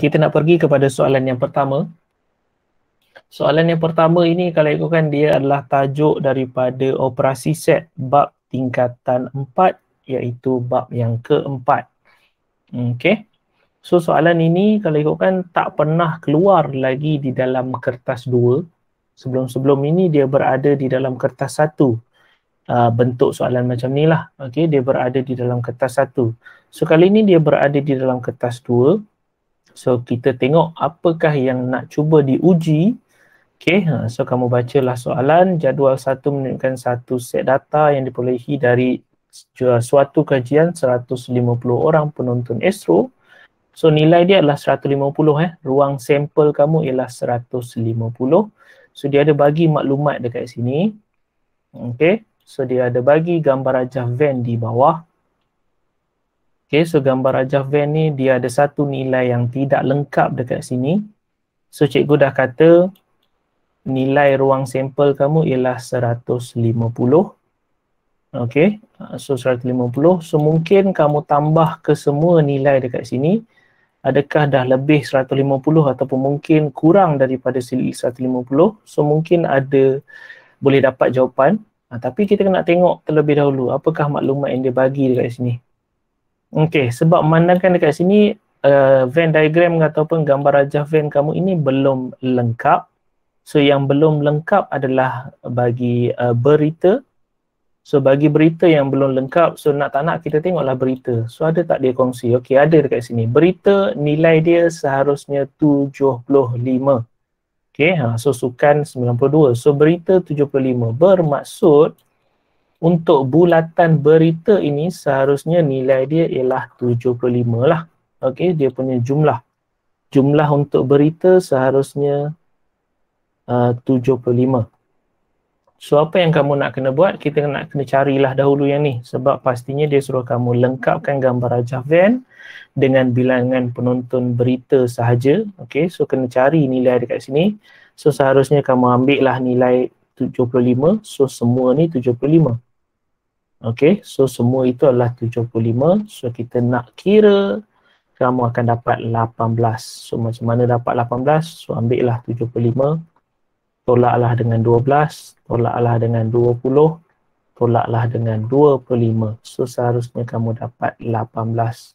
kita nak pergi kepada soalan yang pertama. Soalan yang pertama ini kalau ikutkan dia adalah tajuk daripada operasi set bab tingkatan 4 iaitu bab yang keempat. Okey. So soalan ini kalau ikutkan tak pernah keluar lagi di dalam kertas 2. Sebelum-sebelum ini dia berada di dalam kertas 1. Bentuk soalan macam ni lah. Okey, dia berada di dalam kertas 1. So kali ini dia berada di dalam kertas 2. So kita tengok apakah yang nak cuba diuji. Okay, so kamu bacalah soalan. Jadual 1 menunjukkan satu set data yang diperolehi dari suatu kajian 150 orang penonton astro. So nilai dia adalah 150 Ruang sampel kamu ialah 150. So dia ada bagi maklumat dekat sini. Okay, so dia ada bagi gambar rajah van di bawah. Okay, so gambar rajah van ni dia ada satu nilai yang tidak lengkap dekat sini. So cikgu dah kata nilai ruang sampel kamu ialah 150. Okey, so 150. So mungkin kamu tambah ke semua nilai dekat sini. Adakah dah lebih 150 ataupun mungkin kurang daripada 150? So mungkin ada boleh dapat jawapan. Tapi kita kena tengok terlebih dahulu apakah maklumat yang dia bagi dekat sini. Okey, sebab memandangkan dekat sini Venn diagram ataupun gambar rajah van kamu ini belum lengkap. So yang belum lengkap adalah bagi berita. So bagi berita yang belum lengkap, so nak tak nak kita tengoklah berita. So ada tak dia kongsi? Okey, ada dekat sini. Berita nilai dia seharusnya 75. Okey, so sukan 92. So berita 75 bermaksud untuk bulatan berita ini seharusnya nilai dia ialah 75 lah. Okey, dia punya jumlah. Jumlah untuk berita seharusnya 75. So apa yang kamu nak kena buat? Kita nak kena carilah dahulu yang ni. Sebab pastinya dia suruh kamu lengkapkan gambar rajah van dengan bilangan penonton berita sahaja. Okey, so kena cari nilai dekat sini. So seharusnya kamu ambil lah nilai 75. So semua ni 75. Okey, so semua itu adalah 75. So kita nak kira kamu akan dapat 18. So macam mana dapat 18? So ambil lah 75. Tolaklah dengan 12, tolaklah dengan 20, tolaklah dengan 25. So seharusnya kamu dapat 18.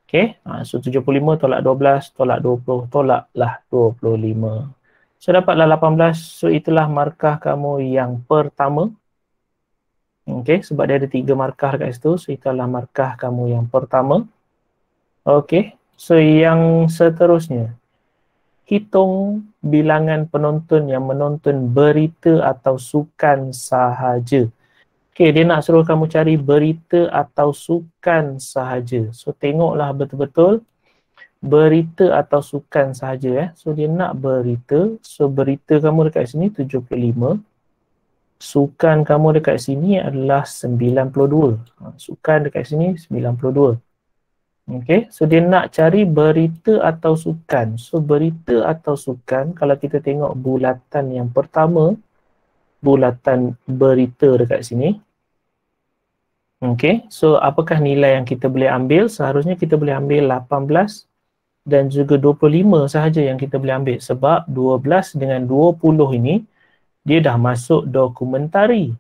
Okay, so 75 tolak 12, tolak 20, tolaklah 25. So dapatlah 18, so itulah markah kamu yang pertama. Okay, sebab dia ada 3 markah kat situ, so itulah markah kamu yang pertama. Okay, so yang seterusnya. Hitung bilangan penonton yang menonton berita atau sukan sahaja. Okey, dia nak suruh kamu cari berita atau sukan sahaja. So tengoklah betul-betul berita atau sukan sahaja. So dia nak berita. So berita kamu dekat sini 75. Sukan kamu dekat sini adalah 92. Sukan dekat sini 92. Okay, so dia nak cari berita atau sukan. So berita atau sukan, kalau kita tengok bulatan yang pertama, bulatan berita dekat sini. Okay, so apakah nilai yang kita boleh ambil? Seharusnya kita boleh ambil 18 dan juga 25 sahaja yang kita boleh ambil. Sebab 12 dengan 20 ini, dia dah masuk dokumentari.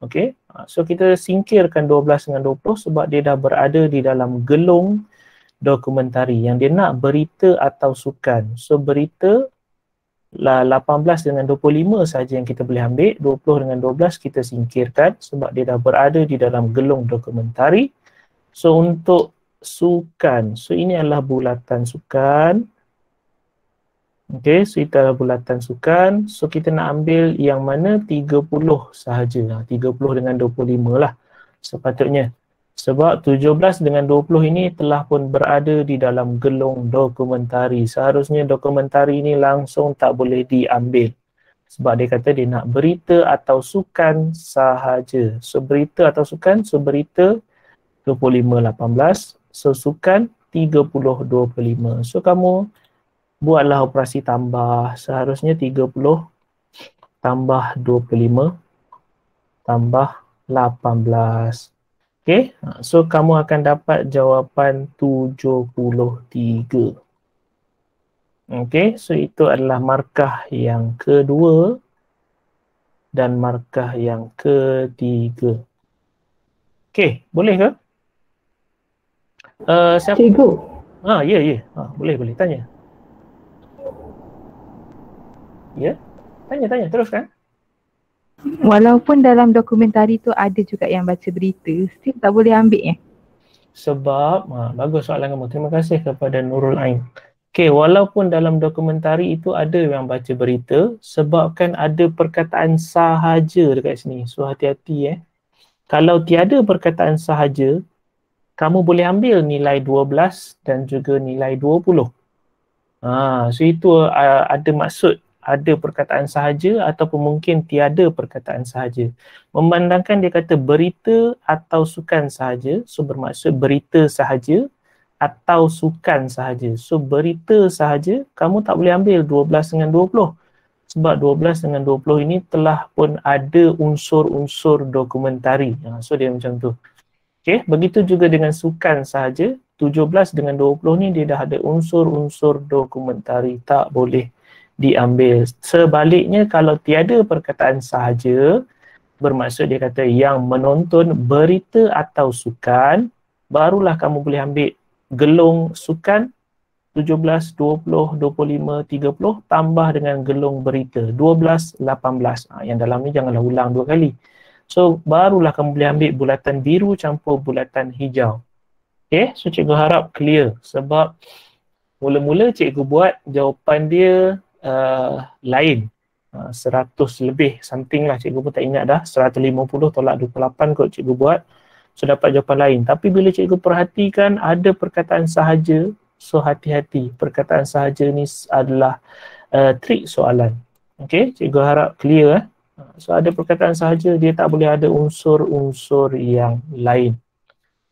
Okay, so kita singkirkan 12 dengan 20 sebab dia dah berada di dalam gelung dokumentari. Yang dia nak berita atau sukan. So berita lah 18 dengan 25 saja yang kita boleh ambil. 20 dengan 12 kita singkirkan sebab dia dah berada di dalam gelung dokumentari. So untuk sukan, so ini adalah bulatan sukan. Okay, so itu adalah bulatan sukan. So kita nak ambil yang mana 30 sahaja. 30 dengan 25 lah sepatutnya. Sebab 17 dengan 20 ini telah pun berada di dalam gelung dokumentari. Seharusnya dokumentari ini langsung tak boleh diambil. Sebab dia kata dia nak berita atau sukan sahaja. So berita atau sukan, so berita 25, 18. So sukan 30, 25. So kamu buatlah operasi tambah. Seharusnya 30 tambah 25 tambah 18. Okay, so kamu akan dapat jawapan 73. Okey, so itu adalah markah yang kedua dan markah yang ketiga. Okey, boleh ke? Siapa? Cikgu, Ya. Boleh tanya. Ya. Tanya teruskan. walaupun dalam dokumentari tu ada juga yang baca berita, still tak boleh ambil ya? Sebab, bagus soalan kamu. Terima kasih kepada Nurul Ain. Okey, walaupun dalam dokumentari itu ada yang baca berita, sebabkan ada perkataan sahaja dekat sini. So, hati-hati Kalau tiada perkataan sahaja, kamu boleh ambil nilai 12 dan juga nilai 20. So itu ada maksud ada perkataan sahaja ataupun mungkin tiada perkataan sahaja. Memandangkan dia kata berita atau sukan sahaja, so bermaksud berita sahaja atau sukan sahaja. So berita sahaja, kamu tak boleh ambil 12 dengan 20. Sebab 12 dengan 20 ini telah pun ada unsur-unsur dokumentari. So dia macam tu. Okey, begitu juga dengan sukan sahaja, 17 dengan 20 ni dia dah ada unsur-unsur dokumentari, tak boleh diambil. Sebaliknya kalau tiada perkataan sahaja, bermaksud dia kata yang menonton berita atau sukan, barulah kamu boleh ambil gelung sukan 17, 20, 25, 30 tambah dengan gelung berita 12, 18. Yang dalam ni janganlah ulang dua kali. So, barulah kamu boleh ambil bulatan biru campur bulatan hijau. Okay, so cikgu harap clear. Sebab mula-mula cikgu buat jawapan dia lain. 100 lebih something lah, cikgu pun tak ingat dah. 150 tolak 28 kot cikgu buat. So, dapat jawapan lain. Tapi bila cikgu perhatikan ada perkataan sahaja, so hati-hati. Perkataan sahaja ni adalah trik soalan. Okay, cikgu harap clear. So ada perkataan sahaja, dia tak boleh ada unsur-unsur yang lain.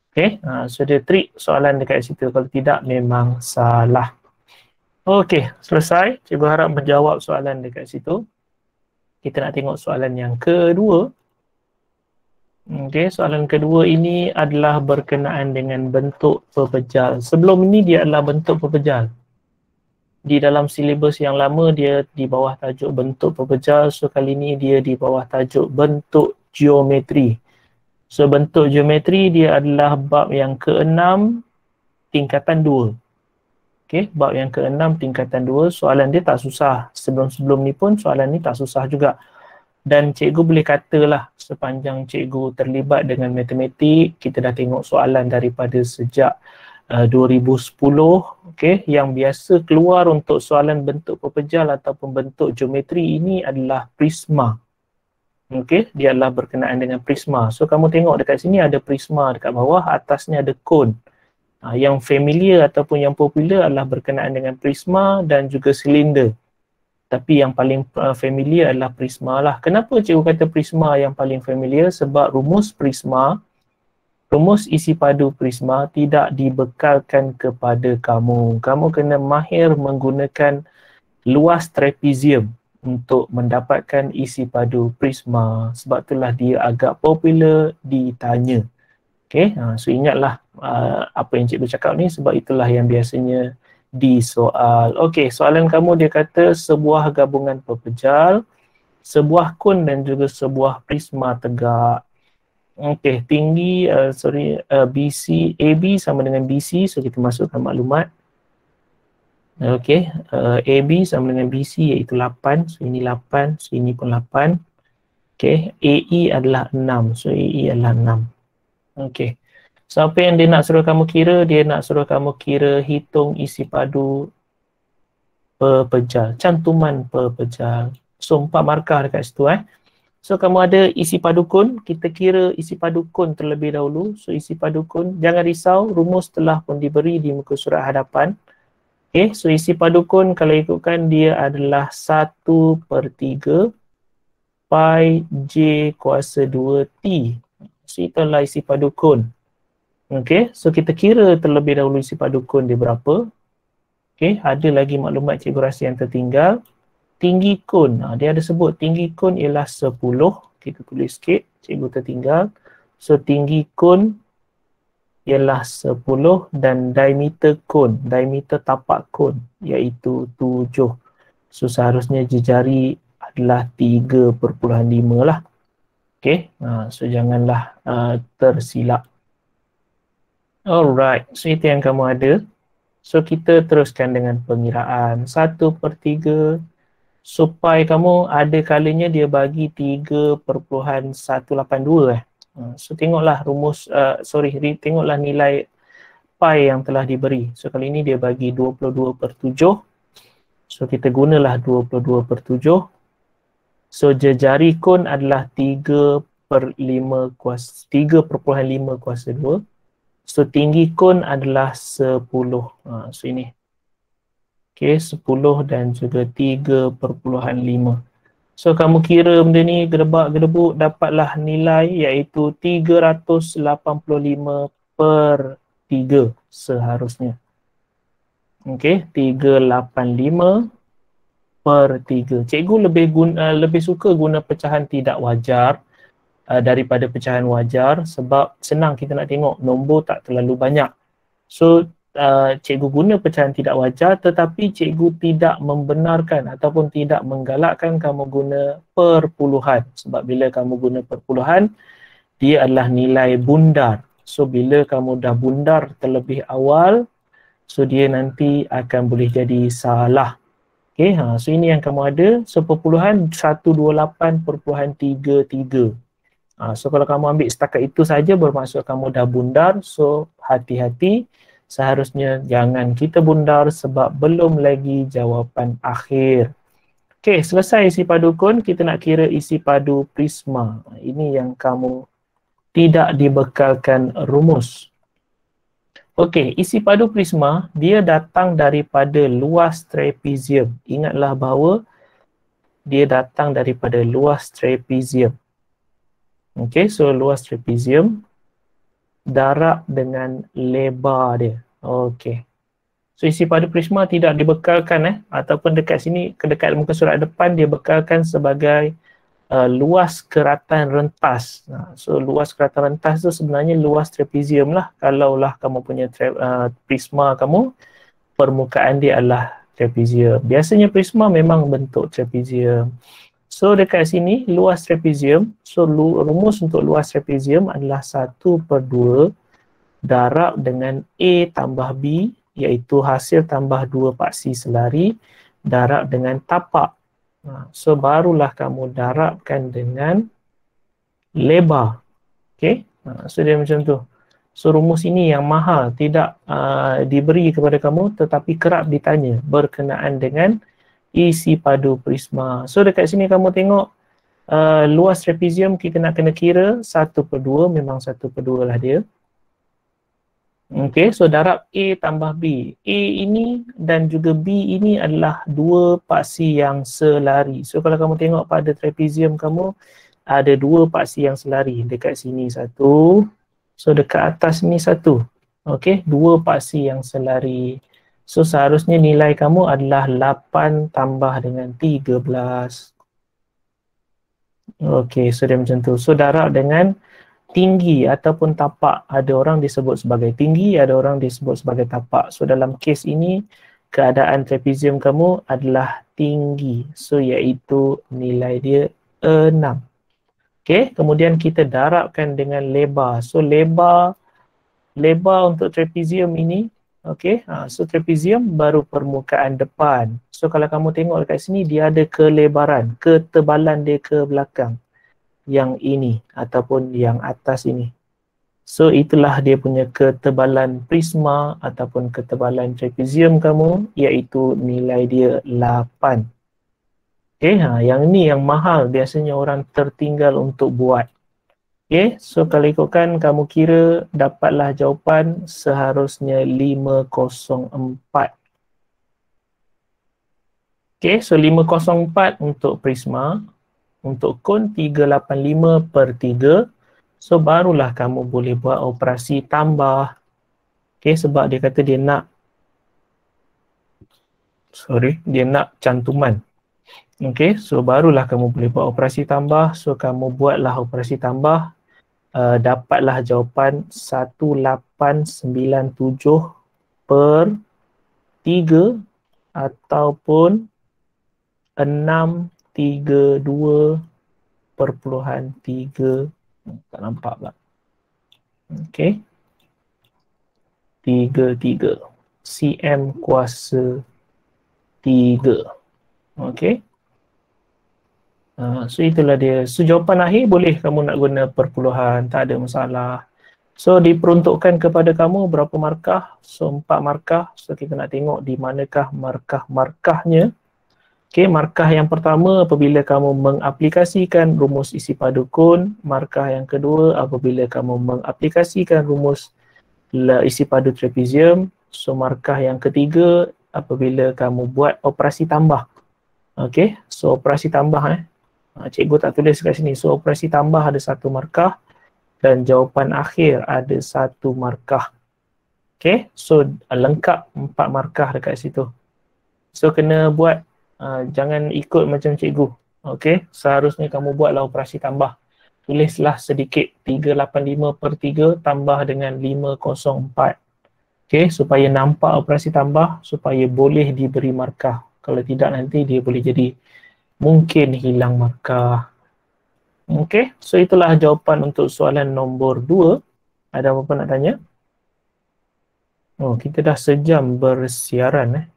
Okay, so dia trik soalan dekat situ. Kalau tidak, memang salah. Okay, selesai. Cikgu harap menjawab soalan dekat situ. Kita nak tengok soalan yang kedua. Okay, soalan kedua ini adalah berkenaan dengan bentuk pepejal. Sebelum ini dia adalah bentuk pepejal. Di dalam silibus yang lama dia di bawah tajuk bentuk pepejal, so kali ini dia di bawah tajuk bentuk geometri. So bentuk geometri dia adalah bab yang ke-6 tingkatan 2. Okey, bab yang ke-6 tingkatan 2. Soalan dia tak susah. Sebelum-sebelum ni pun soalan ni tak susah juga. Dan cikgu boleh katalah sepanjang cikgu terlibat dengan matematik, kita dah tengok soalan daripada sejak 2010, okay, yang biasa keluar untuk soalan bentuk pepejal ataupun bentuk geometri ini adalah prisma. Okay, dia adalah berkenaan dengan prisma. So kamu tengok dekat sini ada prisma dekat bawah, atasnya ada kon. Yang familiar ataupun yang popular adalah berkenaan dengan prisma dan juga silinder. Tapi yang paling familiar adalah prisma lah. Kenapa cikgu kata prisma yang paling familiar? Sebab rumus prisma, rumus isi padu prisma tidak dibekalkan kepada kamu. Kamu kena mahir menggunakan luas trapezium untuk mendapatkan isi padu prisma. Sebab itulah dia agak popular ditanya. Okay, so ingatlah apa yang cikgu cakap ni sebab itulah yang biasanya disoal. Okay, soalan kamu dia kata sebuah gabungan pepejal, sebuah kon dan juga sebuah prisma tegak. Okey, tinggi BC, AB sama dengan BC, so kita masukkan maklumat. Okey, AB sama dengan BC iaitu 8, so ini 8, so ini pun 8. Okey, AE adalah 6, so AE adalah 6. Okey, so apa yang dia nak suruh kamu kira? Dia nak suruh kamu kira hitung isi padu pepejal, cantuman pepejal. So 4 markah dekat situ So kamu ada isi padu kon, kita kira isi padu kon terlebih dahulu. So isi padu kon, jangan risau, rumus telah pun diberi di muka surat hadapan. Okay, so isi padu kon kalau ikutkan dia adalah 1/3 pi j kuasa 2t. So itulah isi padu kon. Okay, so kita kira terlebih dahulu isi padu kon dia berapa. Okay, ada lagi maklumat cikgu rasa yang tertinggal. Tinggi kon, dia ada sebut tinggi kon ialah 10. Kita tulis sikit, cikgu tertinggal. So tinggi kon ialah 10 dan diameter kon, diameter tapak kon iaitu 7. So seharusnya jejari adalah 3.5 lah. Okay, so janganlah tersilap. Alright, so itu yang kamu ada. So kita teruskan dengan pengiraan 1/3. So pi kamu ada kalanya dia bagi 3.182 So tengoklah rumus, tengoklah nilai pi yang telah diberi. So kali ini dia bagi 22/7. So kita gunalah 22/7. So jejari kon adalah 3/5 kuasa 2. So tinggi kon adalah 10. So ini. Okay, 10 dan juga 3/5. So kamu kira benda ni gedebak-gedebuk dapatlah nilai iaitu 385/3 seharusnya. Okay, 385/3. Cikgu lebih suka guna pecahan tidak wajar daripada pecahan wajar sebab senang kita nak tengok nombor tak terlalu banyak. So cikgu guna pecahan tidak wajar tetapi cikgu tidak membenarkan ataupun tidak menggalakkan kamu guna perpuluhan sebab bila kamu guna perpuluhan dia adalah nilai bundar. So bila kamu dah bundar terlebih awal so dia nanti akan boleh jadi salah. Okay, so ini yang kamu ada. So perpuluhan 128.33. So kalau kamu ambil setakat itu saja bermaksud kamu dah bundar. So hati-hati, seharusnya jangan kita bundar sebab belum lagi jawapan akhir. Okay, selesai isi padu kon, kita nak kira isi padu prisma. Ini yang kamu tidak dibekalkan rumus. Okey, isi padu prisma dia datang daripada luas trapezium. Ingatlah bahawa dia datang daripada luas trapezium. Okey, so luas trapezium darab dengan lebar dia. Okey. So isi padu prisma tidak dibekalkan ataupun dekat sini, dekat muka surat depan dia bekalkan sebagai luas keratan rentas. So luas keratan rentas tu sebenarnya luas trapezium lah. Kalaulah kamu punya prisma kamu, permukaan dia adalah trapezium. Biasanya prisma memang bentuk trapezium. So dekat sini luas trapezium, so rumus untuk luas trapezium adalah 1/2 darab dengan A tambah B iaitu hasil tambah 2 paksi selari darab dengan tapak. So barulah kamu darabkan dengan lebar. Okay, so dia macam tu. So rumus ini yang mahal, tidak diberi kepada kamu tetapi kerap ditanya berkenaan dengan isi padu prisma. So dekat sini kamu tengok luas trapezium kita nak kena kira 1/2, memang 1/2 lah dia. Okay, so darab A tambah B. A ini dan juga B ini adalah dua paksi yang selari. So kalau kamu tengok pada trapezium kamu ada dua paksi yang selari. Dekat sini satu, so dekat atas ni satu. Okay, dua paksi yang selari. So seharusnya nilai kamu adalah 8 tambah dengan 13. Okay, so dia macam tu. So darab dengan tinggi ataupun tapak. Ada orang disebut sebagai tinggi, ada orang disebut sebagai tapak. So dalam kes ini, keadaan trapezium kamu adalah tinggi. So iaitu nilai dia 6. Okay, kemudian kita darabkan dengan lebar. So lebar untuk trapezium ini, okay, so trapezium baru permukaan depan. So kalau kamu tengok dekat sini, dia ada kelebaran, ketebalan dia ke belakang. Yang ini ataupun yang atas ini. So itulah dia punya ketebalan prisma ataupun ketebalan trapezium kamu, iaitu nilai dia 8. Okay, yang ni yang mahal, biasanya orang tertinggal untuk buat. Okay, so kalau ikutkan kamu kira dapatlah jawapan seharusnya 504. Okay, so 504 untuk prisma. Untuk kon 385/3. So barulah kamu boleh buat operasi tambah. Okay, sebab dia kata dia nak cantuman. Okay, so barulah kamu boleh buat operasi tambah. So kamu buatlah operasi tambah. dapatlah jawapan 1897 per 3 ataupun 632.3. Tak nampak pula. Okey. 33 cm kuasa 3. Okey. So itulah dia. So jawapan akhir boleh kamu nak guna perpuluhan, tak ada masalah. So diperuntukkan kepada kamu berapa markah? So 4 markah. So kita nak tengok di manakah markah-markahnya. Okey, markah yang pertama apabila kamu mengaplikasikan rumus isi padu kun. Markah yang kedua apabila kamu mengaplikasikan rumus isi padu trapezium. So markah yang ketiga apabila kamu buat operasi tambah. Okey, so operasi tambah cikgu tak tulis kat sini. So operasi tambah ada 1 markah dan jawapan akhir ada 1 markah. Okey, so lengkap 4 markah dekat situ. So kena buat, jangan ikut macam cikgu. Okey, seharusnya kamu buatlah operasi tambah. Tulislah sedikit 385 per 3 tambah dengan 504. Okey, supaya nampak operasi tambah, supaya boleh diberi markah. Kalau tidak nanti dia boleh jadi mungkin hilang markah. Okey, so itulah jawapan untuk soalan nombor 2. Ada apa-apa nak tanya? Oh, kita dah sejam bersiaran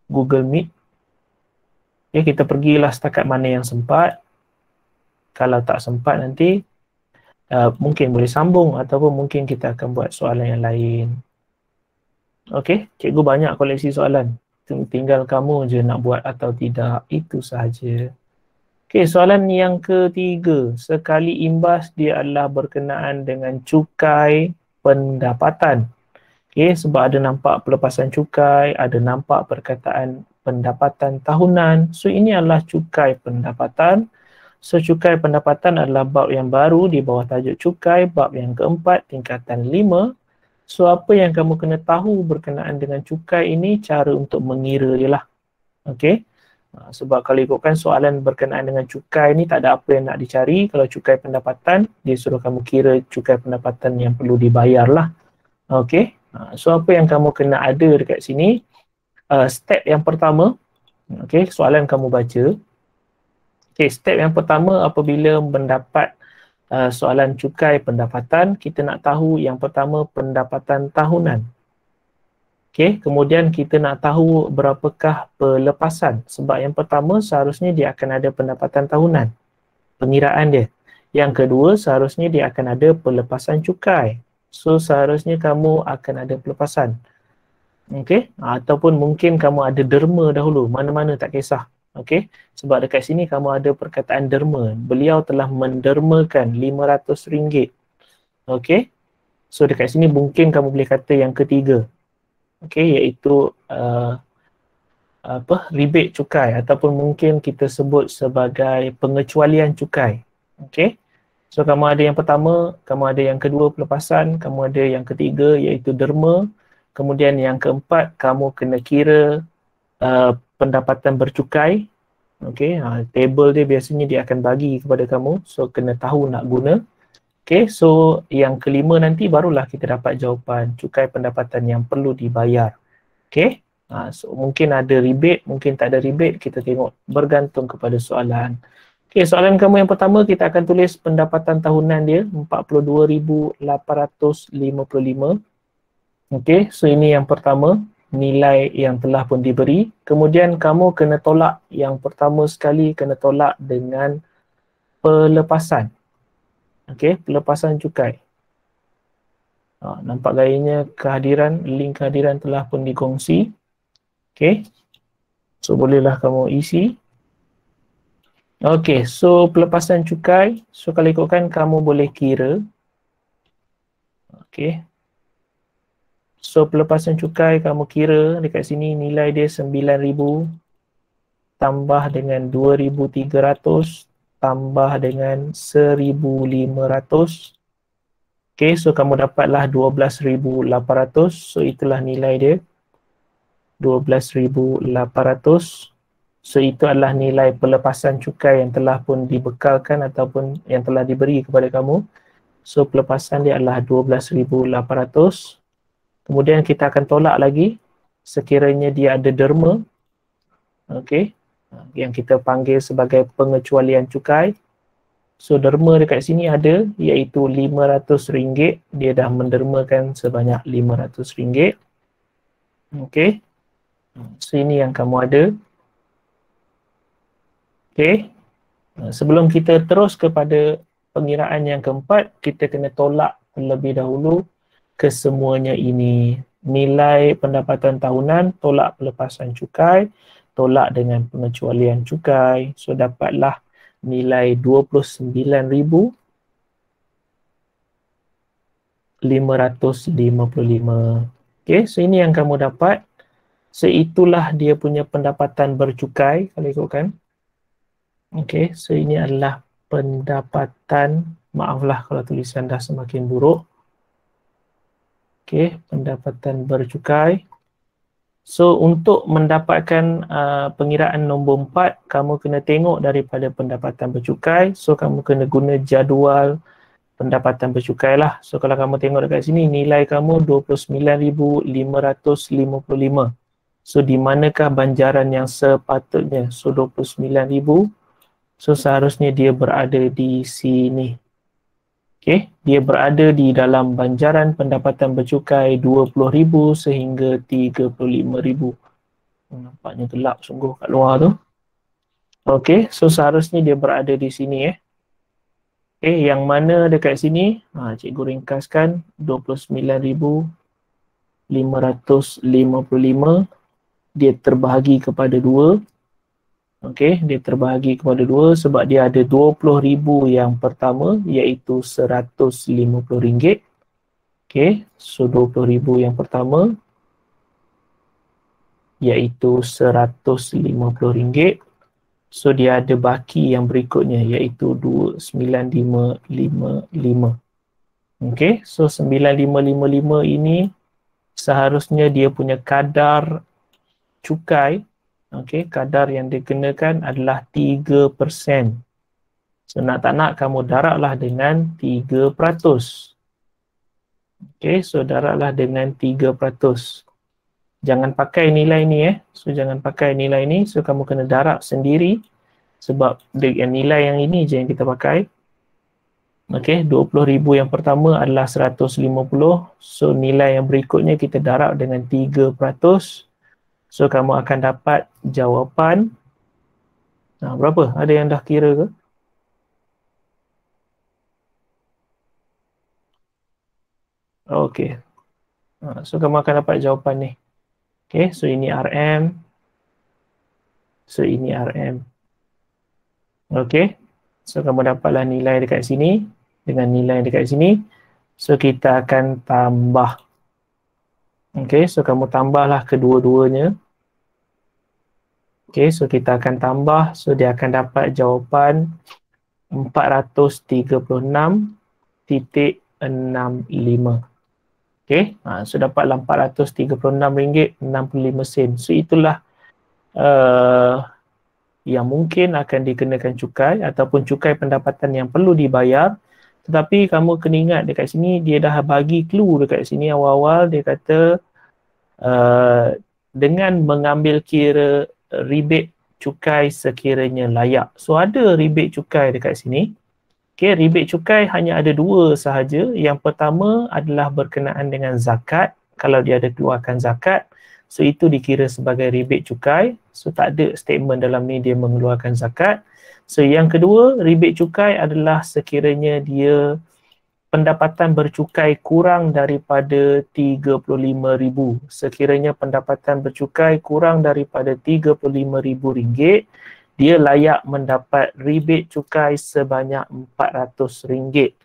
Google Meet. Okay, kita pergilah setakat mana yang sempat. Kalau tak sempat nanti mungkin boleh sambung ataupun mungkin kita akan buat soalan yang lain. Okey, cikgu banyak koleksi soalan. Tinggal kamu je nak buat atau tidak, itu sahaja. Okey, soalan yang ketiga. Sekali imbas dia adalah berkenaan dengan cukai pendapatan. Okey, sebab ada nampak pelepasan cukai, ada nampak perkataan pendapatan tahunan. So ini adalah cukai pendapatan. So cukai pendapatan adalah bab yang baru di bawah tajuk cukai, bab yang keempat, tingkatan 5. So apa yang kamu kena tahu berkenaan dengan cukai ini, cara untuk mengira dia lah. Okey. Sebab kalau ikutkan soalan berkenaan dengan cukai ni tak ada apa yang nak dicari. Kalau cukai pendapatan, dia suruh kamu kira cukai pendapatan yang perlu dibayar lah. Okey. So apa yang kamu kena ada dekat sini, step yang pertama, okey, soalan kamu baca. Okey, step yang pertama apabila mendapat soalan cukai pendapatan, kita nak tahu yang pertama pendapatan tahunan. Okey, kemudian kita nak tahu berapakah pelepasan. Sebab yang pertama seharusnya dia akan ada pendapatan tahunan, pengiraan dia. Yang kedua seharusnya dia akan ada pelepasan cukai. So seharusnya kamu akan ada pelepasan. Okey, ataupun mungkin kamu ada derma dahulu, mana-mana tak kisah. Okey, sebab dekat sini kamu ada perkataan derma. Beliau telah mendermakan RM500. Okey, so dekat sini mungkin kamu boleh kata yang ketiga. Okey, iaitu rebate cukai ataupun mungkin kita sebut sebagai pengecualian cukai. Okey, so kamu ada yang pertama, kamu ada yang kedua pelepasan, kamu ada yang ketiga iaitu derma. Kemudian yang keempat, kamu kena kira pendapatan bercukai. Okey, table dia biasanya dia akan bagi kepada kamu, so kena tahu nak guna. Okey, so yang kelima nanti barulah kita dapat jawapan cukai pendapatan yang perlu dibayar. Okey, so mungkin ada rebate, mungkin tak ada rebate, kita tengok bergantung kepada soalan. Okey, soalan kamu yang pertama kita akan tulis pendapatan tahunan dia 42,855. Okey, so ini yang pertama, nilai yang telah pun diberi. Kemudian kamu kena tolak, yang pertama sekali kena tolak dengan pelepasan. Okey, pelepasan cukai. Nampak gayanya kehadiran, link kehadiran telah pun dikongsi. Okey, so bolehlah kamu isi. Okey, so pelepasan cukai, so kalau ikutkan kamu boleh kira. Okey, so pelepasan cukai kamu kira dekat sini nilai dia 9,000 tambah dengan 2,300 tambah dengan 1,500. Okey, so kamu dapatlah 12,800. So itulah nilai dia, 12,800. So itu adalah nilai pelepasan cukai yang telah pun dibekalkan ataupun yang telah diberi kepada kamu. So pelepasan dia adalah 12,800. Kemudian kita akan tolak lagi sekiranya dia ada derma, okey, yang kita panggil sebagai pengecualian cukai. So derma dekat sini ada, iaitu RM500. Dia dah mendermakan sebanyak RM500. Okey. So ini yang kamu ada. Okey. Sebelum kita terus kepada pengiraan yang keempat, kita kena tolak terlebih dahulu kesemuanya ini. Nilai pendapatan tahunan, tolak pelepasan cukai, tolak dengan pengecualian cukai. So dapatlah nilai 29,555. Okey, so ini yang kamu dapat. So itulah dia punya pendapatan bercukai kalau ikutkan. Okey, so ini adalah pendapatan, maaflah kalau tulisan dah semakin buruk. Okey, pendapatan bercukai. So untuk mendapatkan pengiraan nombor 4, kamu kena tengok daripada pendapatan bercukai. So kamu kena guna jadual pendapatan bercukai lah. So kalau kamu tengok dekat sini, nilai kamu 29,555. So di manakah banjaran yang sepatutnya? So 29,000. So seharusnya dia berada di sini. Okey, dia berada di dalam banjaran pendapatan bercukai 20,000 sehingga 35,000. Nampaknya gelap sungguh kat luar tu. Okey, so seharusnya dia berada di sini Okey, yang mana dekat sini? Cikgu ringkaskan 29,555. Dia terbahagi kepada 2. Okey, dia terbahagi kepada 2 sebab dia ada 20,000 yang pertama iaitu RM150. Okey, so 20,000 yang pertama iaitu RM150. So dia ada baki yang berikutnya iaitu 29,555. Okey, so 9555 ini seharusnya dia punya kadar cukai. Okey, kadar yang dikenakan adalah 3%. So nak tak nak kamu darablah dengan 3%. Okey, so darablah dengan 3%. Jangan pakai nilai ni So jangan pakai nilai ni. So kamu kena darab sendiri sebab nilai yang ini je yang kita pakai. Okey, 20,000 yang pertama adalah 150. So nilai yang berikutnya kita darab dengan 3%. So kamu akan dapat jawapan berapa? Ada yang dah kira ke? Okey. So kamu akan dapat jawapan ni. Okey, so ini RM. So ini RM. Okey. So kamu dapatlah nilai dekat sini dengan nilai dekat sini. So kita akan tambah. Okey, so kamu tambahlah kedua-duanya. Okey, so kita akan tambah. So dia akan dapat jawapan 436.65. Okey, so dapatlah RM436.65. So itulah yang mungkin akan dikenakan cukai ataupun cukai pendapatan yang perlu dibayar. Tetapi kamu kena ingat dekat sini dia dah bagi clue dekat sini awal-awal. Dia kata dengan mengambil kira rebate cukai sekiranya layak. So ada rebate cukai dekat sini. Okey, rebate cukai hanya ada 2 sahaja. Yang pertama adalah berkenaan dengan zakat. Kalau dia ada keluarkan zakat, so itu dikira sebagai rebate cukai. So tak ada statement dalam ni dia mengeluarkan zakat. So yang kedua, rebate cukai adalah sekiranya dia pendapatan bercukai kurang daripada 35,000. Sekiranya pendapatan bercukai kurang daripada 35,000 ringgit, dia layak mendapat rebate cukai sebanyak RM400.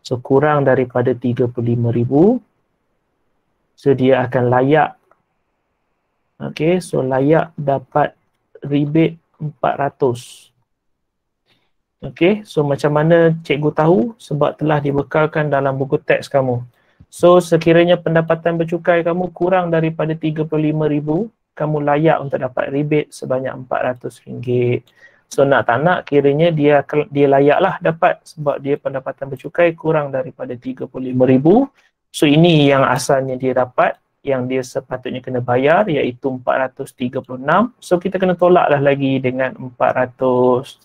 So kurang daripada 35,000, so dia akan layak. Okey, so layak dapat rebate 400. Okey, so macam mana cikgu tahu? Sebab telah dibekalkan dalam buku teks kamu. So sekiranya pendapatan bercukai kamu kurang daripada 35,000, kamu layak untuk dapat rebate sebanyak RM400. So nak tak nak kiranya dia layaklah dapat sebab dia pendapatan bercukai kurang daripada RM35,000. So ini yang asalnya dia dapat, yang dia sepatutnya kena bayar iaitu RM436. So kita kena tolaklah lagi dengan 400.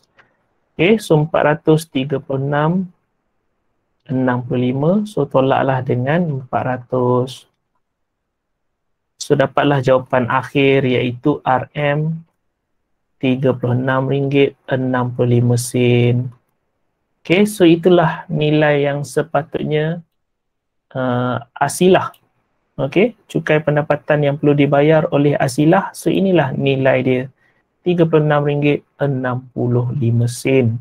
Okay, so 436.65. So tolaklah dengan 400. So dapatlah jawapan akhir iaitu RM36.65. Okay, so itulah nilai yang sepatutnya Asilah. Okay, cukai pendapatan yang perlu dibayar oleh Asilah. So inilah nilai dia, RM36.65.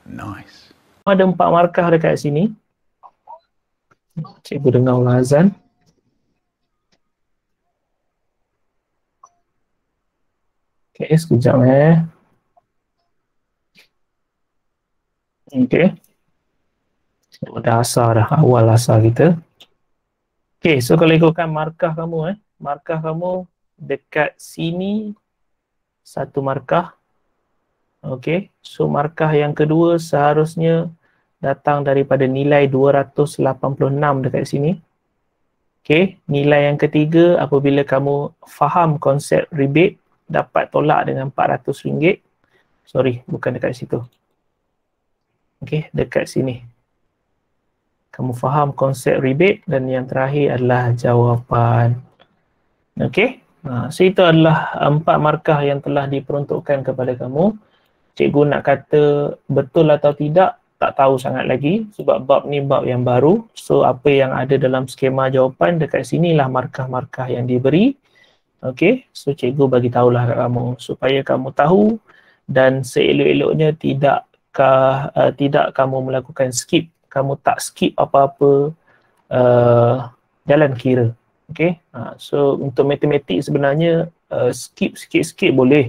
Nice. Ada 4 markah dekat sini. Cikgu dengar azan. Okay, sekejap Okay. Dah asar dah, awal asar kita. Okay, so kalau ikutkan markah kamu markah kamu dekat sini 1 markah. Okay, so markah yang kedua seharusnya datang daripada nilai 286 dekat sini. Okay, nilai yang ketiga apabila kamu faham konsep rebate dapat tolak dengan RM400. Sorry, bukan dekat situ. Okay, dekat sini. Kamu faham konsep rebate dan yang terakhir adalah jawapan. Okay, so itu adalah 4 markah yang telah diperuntukkan kepada kamu. Cikgu nak kata betul atau tidak, tak tahu sangat lagi sebab bab ni bab yang baru. So apa yang ada dalam skema jawapan dekat sinilah markah-markah yang diberi. Okay, so cikgu bagi tahulah kat kamu supaya kamu tahu dan seelok-eloknya tidak kamu melakukan skip. Kamu tak skip apa-apa jalan kira. Okay, so untuk matematik sebenarnya skip sikit-sikit boleh.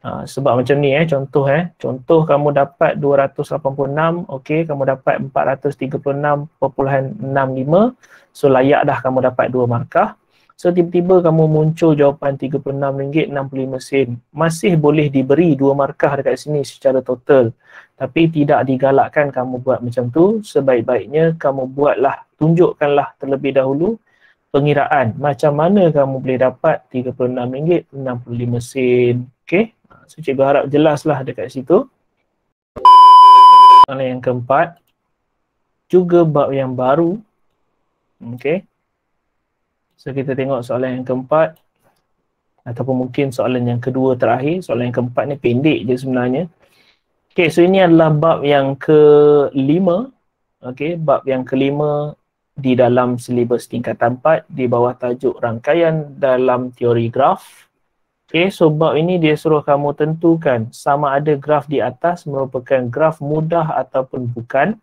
Sebab macam ni contoh kamu dapat 286, okay, kamu dapat 436.65, so layak dah kamu dapat 2 markah. So tiba-tiba kamu muncul jawapan RM36.65. Masih boleh diberi 2 markah dekat sini secara total. Tapi tidak digalakkan kamu buat macam tu. Sebaik-baiknya kamu buatlah, tunjukkanlah terlebih dahulu pengiraan macam mana kamu boleh dapat RM36.65. Okay, so cikgu harap jelaslah dekat situ. Soalan yang keempat, juga bab yang baru. Okay, so kita tengok soalan yang keempat ataupun mungkin soalan yang kedua terakhir. Soalan yang keempat ni pendek je sebenarnya. Okay, so ini adalah bab yang ke-5. Okay, bab yang ke-5 di dalam silibus tingkatan 4 di bawah tajuk rangkaian dalam teori graf. Okay, so bab ini dia suruh kamu tentukan sama ada graf di atas merupakan graf mudah ataupun bukan.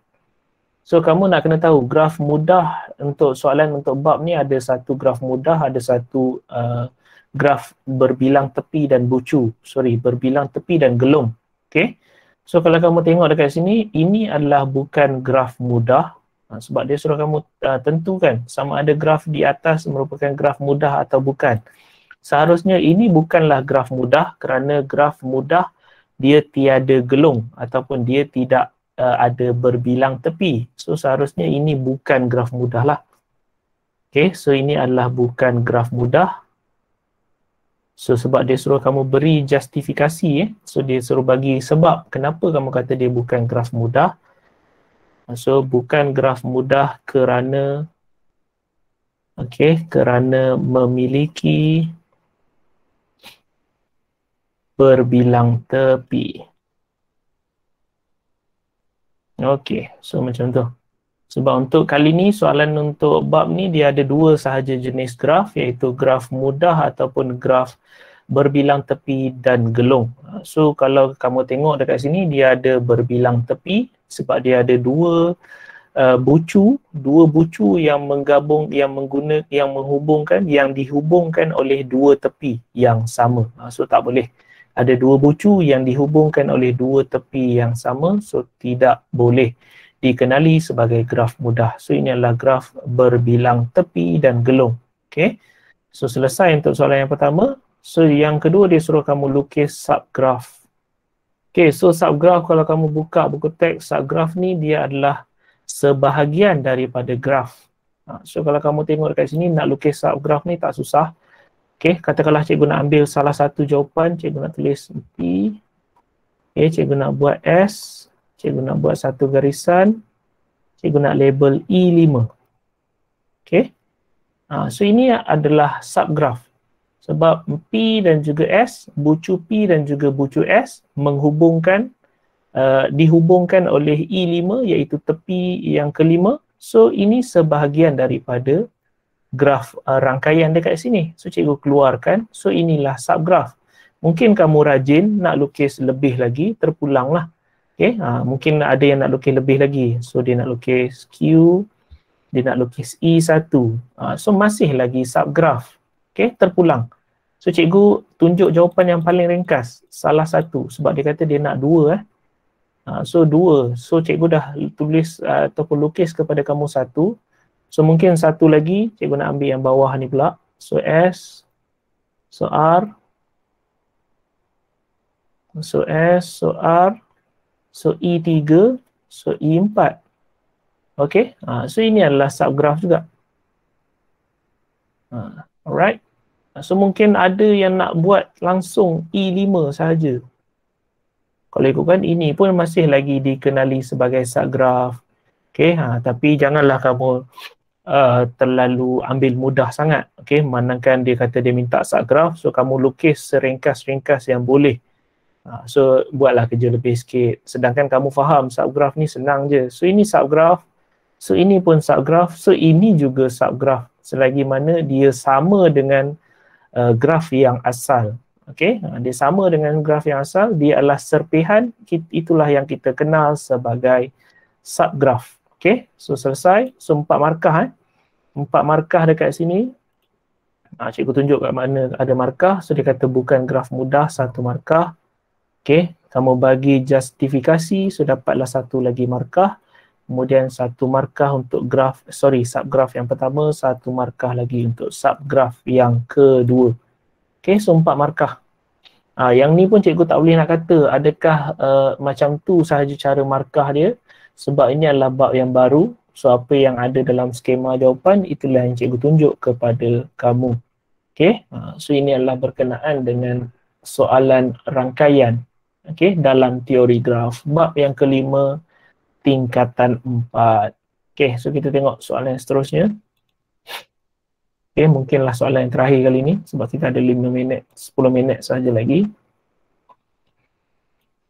So kamu nak kena tahu graf mudah untuk soalan untuk bab ni ada satu graf mudah, ada satu graf berbilang tepi dan bucu. Berbilang tepi dan gelung. Okay, so kalau kamu tengok dekat sini, ini adalah bukan graf mudah. Sebab dia suruh kamu tentukan sama ada graf di atas merupakan graf mudah atau bukan. Seharusnya ini bukanlah graf mudah kerana graf mudah dia tiada gelung ataupun dia tidak ada berbilang tepi. So seharusnya ini bukan graf mudah lah. Okay, so ini adalah bukan graf mudah. So sebab dia suruh kamu beri justifikasi so dia suruh bagi sebab kenapa kamu kata dia bukan graf mudah. So bukan graf mudah kerana kerana memiliki berbilang tepi. Okay, so macam tu. Sebab untuk kali ni soalan untuk bab ni dia ada 2 sahaja jenis graf, iaitu graf mudah ataupun graf berbilang tepi dan gelung. So kalau kamu tengok dekat sini dia ada berbilang tepi sebab dia ada 2 bucu yang dihubungkan oleh 2 tepi yang sama. So tak boleh. Ada 2 bucu yang dihubungkan oleh 2 tepi yang sama, so tidak boleh dikenali sebagai graf mudah. So ini adalah graf berbilang tepi dan gelung. Okay. So selesai untuk soalan yang pertama. So yang kedua dia suruh kamu lukis subgraph. Okay, so subgraph kalau kamu buka buku teks, subgraph ni dia adalah sebahagian daripada graf. So kalau kamu tengok dekat sini nak lukis subgraph ni tak susah. Okay, katakanlah cikgu nak ambil salah satu jawapan, cikgu nak tulis P. Okay, cikgu nak buat S. Cikgu nak buat satu garisan. Cikgu nak label E5. Okay. So ini adalah subgraph. Sebab P dan juga S, bucu P dan juga bucu S menghubungkan, dihubungkan oleh E5 iaitu tepi yang kelima. So ini sebahagian daripada graf rangkaian dekat sini. So cikgu keluarkan. So inilah subgraph. Mungkin kamu rajin nak lukis lebih lagi, terpulanglah. Okay. Mungkin ada yang nak lukis lebih lagi. So dia nak lukis Q, dia nak lukis E1. So masih lagi subgraph. Okay, terpulang. So cikgu tunjuk jawapan yang paling ringkas, salah satu, sebab dia kata dia nak dua. So dua. So cikgu dah tulis ataupun lukis kepada kamu satu. So mungkin satu lagi, cikgu nak ambil yang bawah ni pula. So S, so R, so S, so R, so E3, so E4. Okay, so ini adalah subgraph juga. Alright. So mungkin ada yang nak buat langsung E5 sahaja. Kalau ikutkan ini pun masih lagi dikenali sebagai subgraph. Okay, tapi janganlah kamu terlalu ambil mudah sangat. Okay, manakala dia kata dia minta subgraph, so kamu lukis seringkas-ringkas yang boleh. So buatlah kerja lebih sikit. Sedangkan kamu faham subgraph ni senang je. So ini subgraph. So ini pun subgraph. So ini juga subgraph. Selagi mana dia sama dengan graf yang asal. Okay, dia sama dengan graf yang asal, dia adalah serpihan, itulah yang kita kenal sebagai subgraph. Okay, so selesai. So 4 markah 4 markah dekat sini. Cikgu tunjuk kat mana ada markah. So dia kata bukan graf mudah, 1 markah. Okay, kamu bagi justifikasi, so dapatlah 1 lagi markah. Kemudian 1 markah untuk subgraph yang pertama, 1 markah lagi untuk subgraph yang kedua. Okay, so 4 markah. Yang ni pun cikgu tak boleh nak kata adakah macam tu sahaja cara markah dia, sebab ini adalah bab yang baru. So apa yang ada dalam skema jawapan itulah yang cikgu tunjuk kepada kamu. Okay, so ini adalah berkenaan dengan soalan rangkaian. Okay, dalam teori graf, bab yang kelima, tingkatan 4. Okay, so kita tengok soalan yang seterusnya. Okay, mungkinlah soalan yang terakhir kali ni sebab kita ada 5 minit, 10 minit sahaja lagi.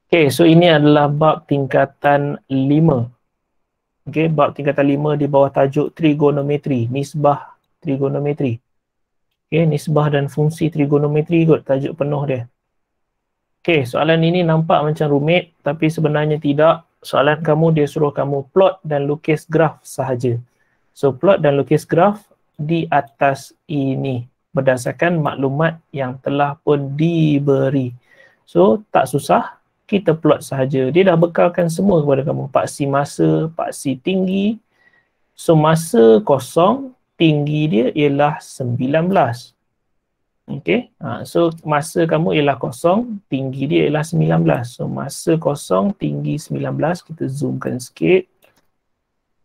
Okay, so ini adalah bab tingkatan 5. Okay, bab tingkatan 5 di bawah tajuk trigonometri, nisbah trigonometri. Okay, nisbah dan fungsi trigonometri kot tajuk penuh dia. Okay, soalan ini nampak macam rumit tapi sebenarnya tidak. Soalan kamu dia suruh kamu plot dan lukis graf sahaja. So plot dan lukis graf di atas ini berdasarkan maklumat yang telah pun diberi. So tak susah, kita plot sahaja. Dia dah bekalkan semua kepada kamu. Paksi masa, paksi tinggi. So masa kosong, tinggi dia ialah 19. Okay, so masa kamu ialah kosong, tinggi dia ialah 19. So masa kosong, tinggi 19, kita zoomkan sikit.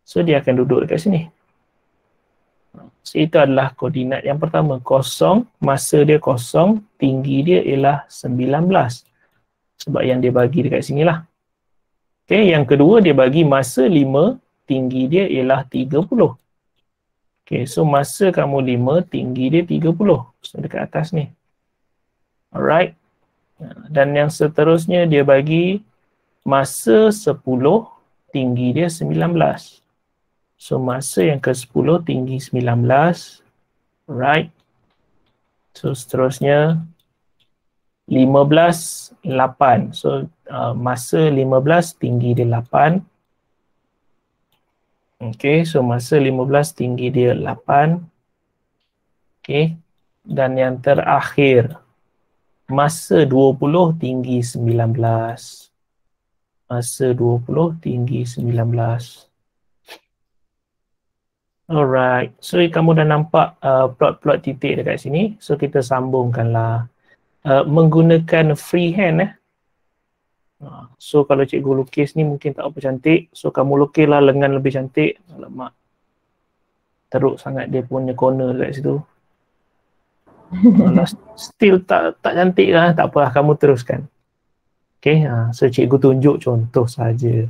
So dia akan duduk dekat sini. So itu adalah koordinat yang pertama, kosong, masa dia kosong, tinggi dia ialah 19. Sebab yang dia bagi dekat sini lah. Okay, yang kedua dia bagi masa 5, tinggi dia ialah 30. Okay, so masa kamu 5, tinggi dia 30. So dekat atas ni. Alright. Dan yang seterusnya dia bagi masa 10, tinggi dia 19. So masa yang ke-10 tinggi 19. Alright. So seterusnya 15, 8. So masa 15 tinggi dia 8. Okay, so masa 15 tinggi dia 8. Okay, dan yang terakhir masa 20 tinggi 19. Masa 20 tinggi 19. Alright, so kamu dah nampak plot-plot titik dekat sini. So kita sambungkanlah menggunakan freehand. So kalau cikgu lukis ni mungkin tak apa cantik. So kamu lukislah lengan lebih cantik. Alamak, teruk sangat dia punya corner dekat situ. Alah, still tak cantik lah. Tak apalah, kamu teruskan. Okay, so cikgu tunjuk contoh saja.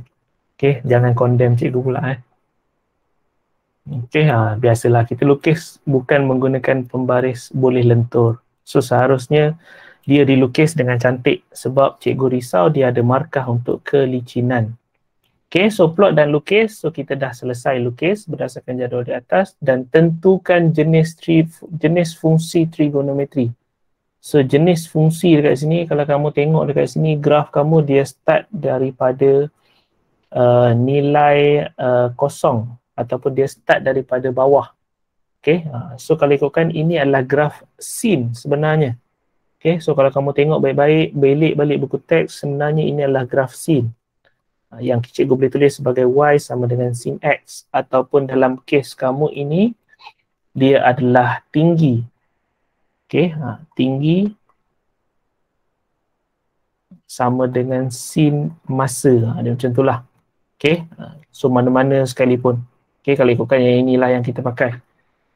Okay, jangan condemn cikgu pula. Okay, biasalah kita lukis bukan menggunakan pembaris boleh lentur. So seharusnya dia dilukis dengan cantik sebab cikgu risau dia ada markah untuk kelicinan. Okay, so plot dan lukis. So kita dah selesai lukis berdasarkan jadual di atas dan tentukan jenis fungsi trigonometri. So jenis fungsi dekat sini, kalau kamu tengok dekat sini graf kamu dia start daripada nilai kosong ataupun dia start daripada bawah. Okay, so kalau ikutkan ini adalah graf sin sebenarnya. Okay, so kalau kamu tengok baik-baik, belik balik buku teks, sebenarnya ini adalah graf sin. Yang cikgu boleh tulis sebagai y sama dengan sin x, ataupun dalam kes kamu ini dia adalah tinggi. Okay, tinggi sama dengan sin masa. Dia macam itulah. Okay, so mana-mana sekalipun. Okay, kalau ikutkan yang inilah yang kita pakai.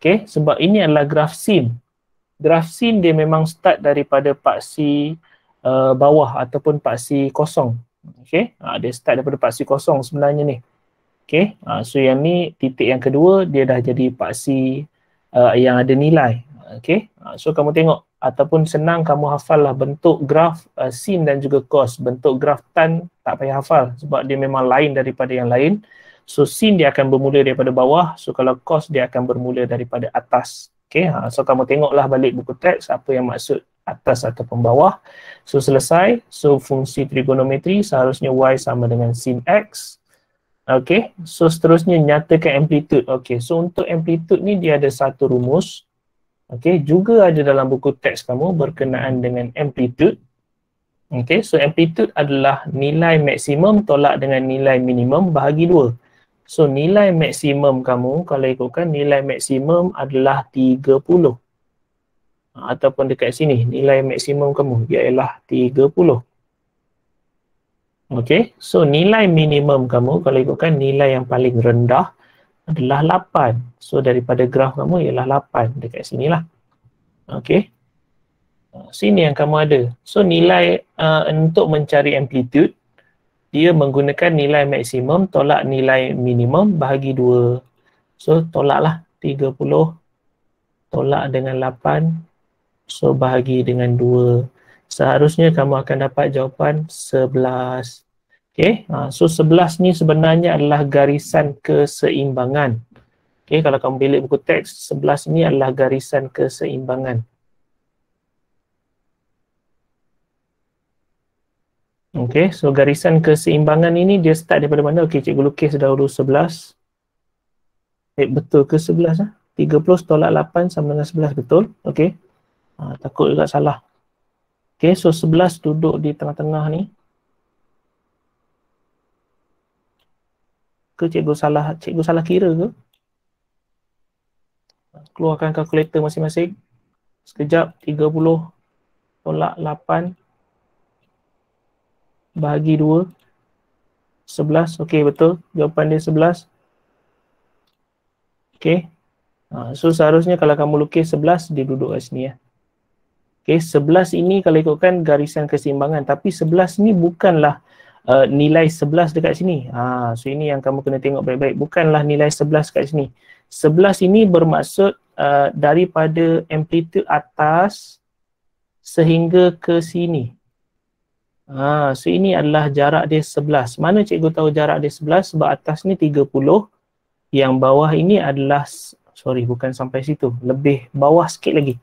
Okay, sebab ini adalah graf sin. Graf sin dia memang start daripada paksi bawah ataupun paksi kosong. Okay, dia start daripada paksi kosong sebenarnya ni. Okay, so yang ni titik yang kedua dia dah jadi paksi yang ada nilai. Okay, so kamu tengok ataupun senang kamu hafal lah bentuk graf sin dan juga cos. Bentuk graf tan tak payah hafal sebab dia memang lain daripada yang lain. So sin dia akan bermula daripada bawah, so kalau cos dia akan bermula daripada atas. Okay, so kamu tengoklah balik buku teks apa yang maksud atas ataupun bawah. So selesai, so fungsi trigonometri seharusnya y sama dengan sin x. Okay, so seterusnya nyatakan amplitude. Okay, so untuk amplitude ni dia ada satu rumus. Okay, juga ada dalam buku teks kamu berkenaan dengan amplitude. Okay, so amplitude adalah nilai maksimum tolak dengan nilai minimum bahagi 2. So nilai maksimum kamu, kalau ikutkan nilai maksimum adalah 30. Ataupun dekat sini, nilai maksimum kamu ialah 30. Okay, so nilai minimum kamu, kalau ikutkan nilai yang paling rendah adalah 8. So daripada graf kamu ialah 8 dekat sinilah. Okay, sini yang kamu ada. So nilai untuk mencari amplitude, dia menggunakan nilai maksimum tolak nilai minimum bahagi 2. So tolaklah 30 tolak dengan 8. So bahagi dengan 2. Seharusnya kamu akan dapat jawapan 11. Okay, so 11 ni sebenarnya adalah garisan keseimbangan. Okay, kalau kamu belik buku teks, 11 ni adalah garisan keseimbangan. Okay, so garisan keseimbangan ini dia start daripada mana? Okay, cikgu lukis dahulu 11. Betul ke 11? 30 tolak 8 sama dengan 11, betul? Okay, takut juga salah. Okay, so 11 duduk di tengah-tengah ni. Ke cikgu salah kira ke? Keluarkan kalkulator masing-masing. Sekejap, 30 tolak 8 bahagi 2. 11, okey betul. Jawapan dia 11. Okey. So seharusnya kalau kamu lukis 11, dia duduk kat sini ya. Okey, 11 ini kalau ikutkan garisan keseimbangan. Tapi 11 ni bukanlah nilai 11 dekat sini. So ini yang kamu kena tengok baik-baik. Bukanlah nilai 11 kat sini. 11 ini bermaksud daripada amplitude atas sehingga ke sini. So ini adalah jarak dia 11. Mana cikgu tahu jarak dia 11? Sebab atas ni 30. Yang bawah ini adalah, sorry bukan sampai situ. Lebih bawah sikit lagi.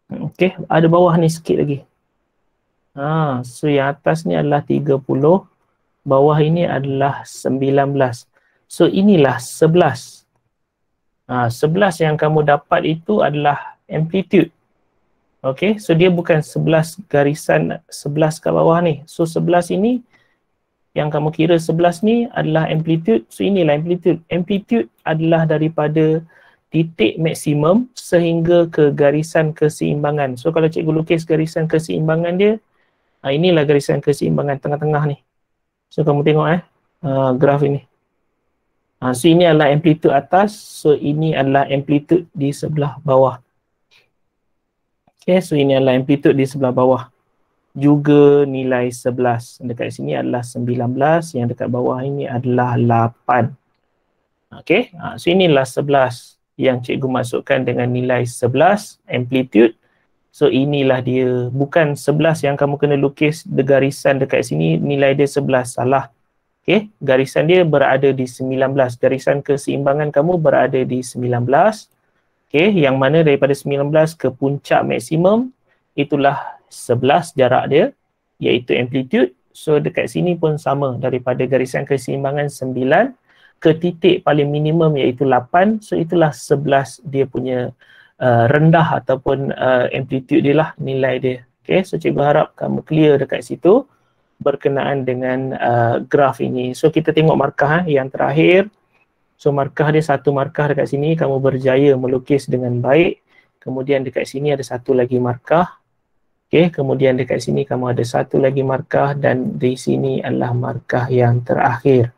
Okay, ada bawah ni sikit lagi. So yang atas ni adalah 30. Bawah ini adalah 19. So inilah 11. 11 yang kamu dapat itu adalah amplitude. Okay, so dia bukan 11 garisan 11 kat bawah ni. So 11 ini yang kamu kira 11 ni adalah amplitude. So inilah amplitude. Amplitude adalah daripada titik maksimum sehingga ke garisan keseimbangan. So kalau cikgu lukis garisan keseimbangan dia, inilah garisan keseimbangan tengah-tengah ni. So kamu tengok graf ini. So ini adalah amplitude atas, so ini adalah amplitude di sebelah bawah. Okay, so ini adalah amplitude di sebelah bawah. Juga nilai 11. Dekat sini adalah 19, yang dekat bawah ini adalah 8. Okay, so inilah 11 yang cikgu masukkan dengan nilai 11 amplitude. So inilah dia, bukan 11 yang kamu kena lukis di garisan dekat sini, nilai dia 11, salah. Okay, garisan dia berada di 19, garisan keseimbangan kamu berada di 19. Okay, yang mana daripada 19 ke puncak maksimum, itulah 11 jarak dia, iaitu amplitude. So dekat sini pun sama, daripada garisan keseimbangan 9 ke titik paling minimum iaitu 8. So itulah 11 dia punya rendah ataupun amplitude dia lah, nilai dia. Okay, so cikgu harap kamu clear dekat situ berkenaan dengan graf ini. So kita tengok markah yang terakhir. So markah dia satu markah dekat sini, kamu berjaya melukis dengan baik. Kemudian dekat sini ada satu lagi markah. Okay, kemudian dekat sini kamu ada satu lagi markah dan di sini adalah markah yang terakhir.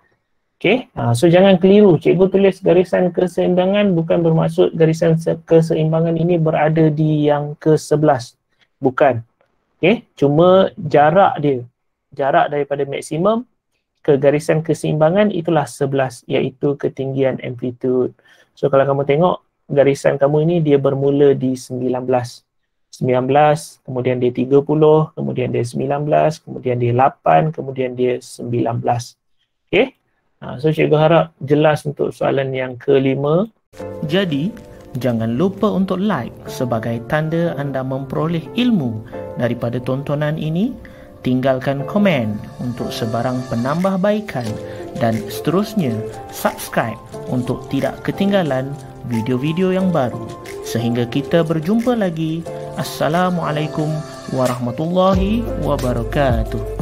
Okay, so jangan keliru. Cikgu tulis garisan keseimbangan bukan bermaksud garisan keseimbangan ini berada di yang ke-11. Bukan. Okay, cuma jarak dia. Jarak daripada maksimum ke garisan keseimbangan itulah 11, iaitu ketinggian amplitude. So kalau kamu tengok garisan kamu ini dia bermula di 19, kemudian dia 30, kemudian dia 19, kemudian dia 8, kemudian dia 19. Okay, so cikgu harap jelas untuk soalan yang kelima. Jadi, jangan lupa untuk like sebagai tanda anda memperoleh ilmu daripada tontonan ini. Tinggalkan komen untuk sebarang penambahbaikan dan seterusnya subscribe untuk tidak ketinggalan video-video yang baru. Sehingga kita berjumpa lagi. Assalamualaikum warahmatullahi wabarakatuh.